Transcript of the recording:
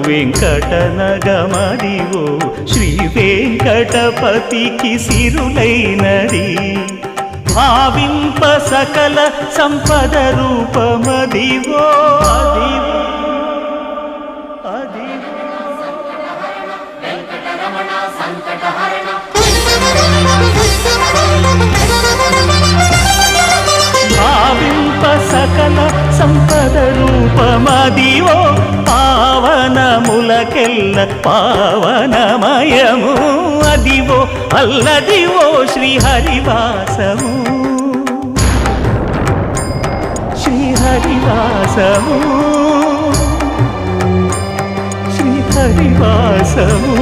వెంకటనగమదివో శ్రీ వెంకటపతికి సిరులైనది భావింప సకల సంపద రూపమదివో భావింప సకల సంపద రూపమదివో పావనములకెల్ల పావనమయము అదివో అల్లదివో శ్రీహరివాసము శ్రీహరివాసము శ్రీహరివాసము